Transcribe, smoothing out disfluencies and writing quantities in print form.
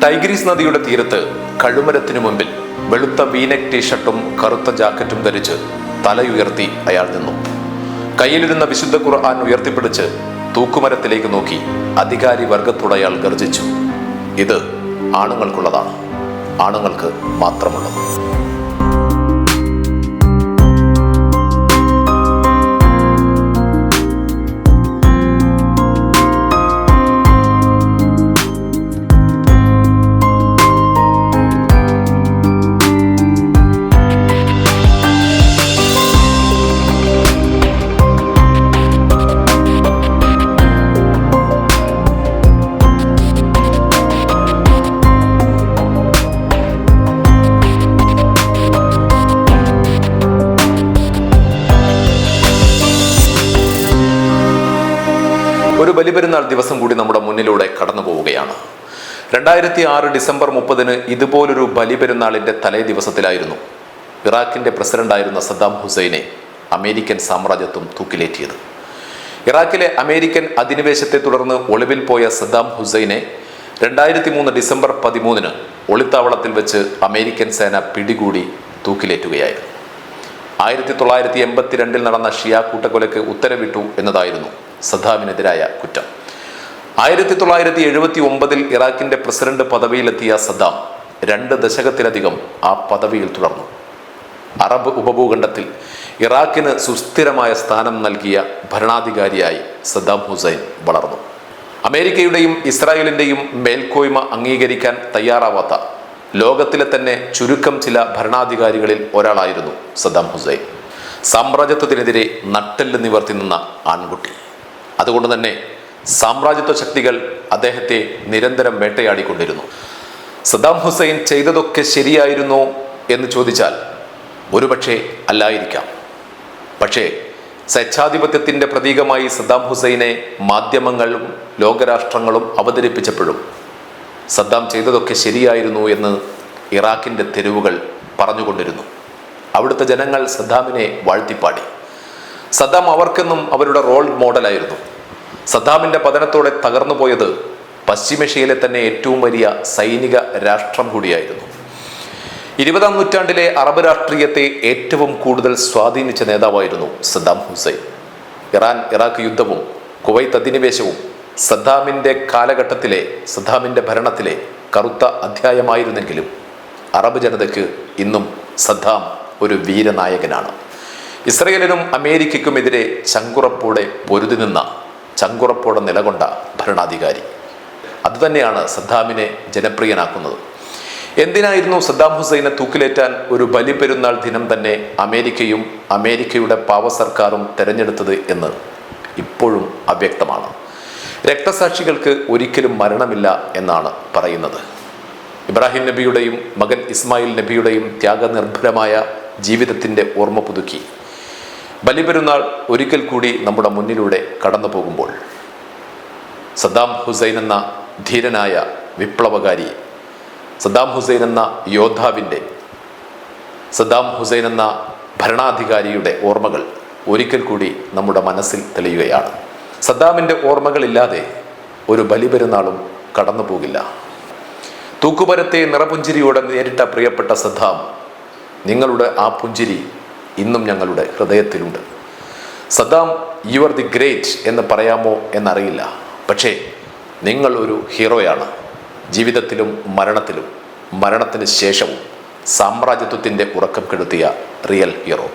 ടൈഗ്രീസ് നദിയുടെ തീരത്ത് കഴുമരത്തിനു മുമ്പിൽ വെളുത്ത വീനെക് ടീഷർട്ടും കറുത്ത ജാക്കറ്റും ധരിച്ച് തലയുയർത്തി അയാൾ നിന്നു. കയ്യിലിരുന്ന വിശുദ്ധ ഖുർആൻ ഉയർത്തിപ്പിടിച്ച് തൂക്കുമരത്തിലേക്ക് നോക്കി അധികാരി വർഗത്തോട് അയാൾ ഗർജിച്ചു. ഇത് ആണുങ്ങൾക്കുള്ളതാണ്, ആണുങ്ങൾക്ക് മാത്രമുള്ളത്. ഒരു ബലിപെരുന്നാൾ ദിവസം കൂടി നമ്മുടെ മുന്നിലൂടെ കടന്നു പോവുകയാണ്. 2006 ഡിസംബർ 30 ഇതുപോലൊരു ബലിപെരുന്നാളിന്റെ തലേ ദിവസത്തിലായിരുന്നു ഇറാഖിന്റെ പ്രസിഡന്റായിരുന്ന സദ്ദാം ഹുസൈനെ അമേരിക്കൻ സാമ്രാജ്യത്വം തൂക്കിലേറ്റിയത്. ഇറാഖിലെ അമേരിക്കൻ അധിനിവേശത്തെ തുടർന്ന് ഒളിവിൽ പോയ സദ്ദാം ഹുസൈനെ 2003 ഡിസംബർ 13 ഒളിത്താവളത്തിൽ വെച്ച് അമേരിക്കൻ സേന പിടികൂടി തൂക്കിലേറ്റുകയായിരുന്നു. 1982 നടന്ന ഷിയ കൂട്ടക്കൊലയ്ക്ക് ഉത്തരവിട്ടു എന്നതായിരുന്നു സദ്ദാമിനെതിരായ കുറ്റം. 1979 ഇറാഖിന്റെ പ്രസിഡന്റ് പദവിയിലെത്തിയ സദ്ദാം 2 ദശകത്തിലധികം ആ പദവിയിൽ തുടർന്നു. അറബ് ഉപഭൂഖണ്ഡത്തിൽ ഇറാഖിന് സുസ്ഥിരമായ സ്ഥാനം നൽകിയ ഭരണാധികാരിയായി സദ്ദാം ഹുസൈൻ വളർന്നു. അമേരിക്കയുടെയും ഇസ്രായേലിന്റെയും മേൽക്കോയ്മ അംഗീകരിക്കാൻ തയ്യാറാവാത്ത ലോകത്തിലെ തന്നെ ചുരുക്കം ചില ഭരണാധികാരികളിൽ ഒരാളായിരുന്നു സദ്ദാം ഹുസൈൻ. സാമ്രാജ്യത്വത്തിനെതിരെ നട്ടെല്ല് നിവർത്തി നിന്ന ആൺകുട്ടി. അതുകൊണ്ട് തന്നെ സാമ്രാജ്യത്വ ശക്തികൾ അദ്ദേഹത്തെ നിരന്തരം വേട്ടയാടിക്കൊണ്ടിരുന്നു. സദ്ദാം ഹുസൈൻ ചെയ്തതൊക്കെ ശരിയായിരുന്നോ എന്ന് ചോദിച്ചാൽ ഒരുപക്ഷെ അല്ലായിരിക്കാം. പക്ഷേ സ്വേച്ഛാധിപത്യത്തിന്റെ പ്രതീകമായി സദ്ദാം ഹുസൈനെ മാധ്യമങ്ങളും ലോകരാഷ്ട്രങ്ങളും അവതരിപ്പിച്ചപ്പോഴും സദ്ദാം ചെയ്തതൊക്കെ ശരിയായിരുന്നു എന്ന് ഇറാഖിന്റെ തെരുവുകൾ പറഞ്ഞുകൊണ്ടിരുന്നു. അവിടുത്തെ ജനങ്ങൾ സദ്ദാമിനെ വാഴ്ത്തിപ്പാടി. സദ്ദാം അവർക്കെന്നും അവരുടെ റോൾ മോഡലായിരുന്നു. സദ്ദാമിന്റെ പതനത്തോടെ തകർന്നു പോയത് പശ്ചിമേഷ്യയിലെ തന്നെ ഏറ്റവും വലിയ സൈനിക രാഷ്ട്രം കൂടിയായിരുന്നു. 20ാം നൂറ്റാണ്ടിലെ അറബ് രാഷ്ട്രീയത്തെ ഏറ്റവും കൂടുതൽ സ്വാധീനിച്ച നേതാവായിരുന്നു സദ്ദാം ഹുസൈൻ. ഇറാൻ ഇറാഖ് യുദ്ധവും കുവൈത്ത് അധിനിവേശവും സദ്ദാമിന്റെ കാലഘട്ടത്തിലെ സദ്ദാമിന്റെ ഭരണത്തിലെ കറുത്ത അധ്യായമായിരുന്നെങ്കിലും അറബ് ജനതയ്ക്ക് ഇന്നും സദ്ദാം ഒരു വീരനായകനാണ്. ഇസ്രയേലിനും അമേരിക്കയ്ക്കുമെതിരെ ചങ്കുറപ്പോടെ പൊരുതി നിന്ന, ചങ്കുറപ്പോടെ നിലകൊണ്ട ഭരണാധികാരി. അതുതന്നെയാണ് സദ്ദാമിനെ ജനപ്രിയനാക്കുന്നത്. എന്തിനായിരുന്നു സദ്ദാം ഹുസൈനെ തൂക്കിലേറ്റാൻ ഒരു ബലിപെരുന്നാൾ ദിനം തന്നെ അമേരിക്കയും അമേരിക്കയുടെ പാവ സർക്കാരും തെരഞ്ഞെടുത്തത് എന്ന് ഇപ്പോഴും അവ്യക്തമാണ്. രക്തസാക്ഷികൾക്ക് ഒരിക്കലും മരണമില്ല എന്നാണ് പറയുന്നത്. ഇബ്രാഹിം നബിയുടെയും മകൻ ഇസ്മായിൽ നബിയുടെയും ത്യാഗനിർഭരമായ ജീവിതത്തിൻ്റെ ഓർമ്മ പുതുക്കി ബലിപെരുന്നാൾ ഒരിക്കൽ കൂടി നമ്മുടെ മുന്നിലൂടെ കടന്നു പോകുമ്പോൾ സദ്ദാം ഹുസൈൻ എന്ന ധീരനായ വിപ്ലവകാരി, സദ്ദാം ഹുസൈൻ എന്ന യോദ്ധാവിൻ്റെ, സദ്ദാം ഹുസൈൻ എന്ന ഭരണാധികാരിയുടെ ഓർമ്മകൾ ഒരിക്കൽ കൂടി നമ്മുടെ മനസ്സിൽ തെളിയുകയാണ്. സദ്ദാമിൻ്റെ ഓർമ്മകളില്ലാതെ ഒരു ബലിപെരുന്നാളും കടന്നു പോകില്ല. തൂക്കുമരത്തെ നിറപുഞ്ചിരിയോടെ നേരിട്ട പ്രിയപ്പെട്ട സദ്ദാം, നിങ്ങളുടെ ആ പുഞ്ചിരി ഇന്നും ഞങ്ങളുടെ ഹൃദയത്തിലുണ്ട്. Saddam, you are the great എന്ന് പറയാമോ എന്നറിയില്ല. പക്ഷേ നിങ്ങൾ ഒരു ഹീറോയാണ്. ജീവിതത്തിലും മരണത്തിലും, മരണത്തിന് ശേഷവും സാമ്രാജ്യത്വത്തിൻ്റെ ഉറക്കം കെടുത്തിയ റിയൽ ഹീറോ.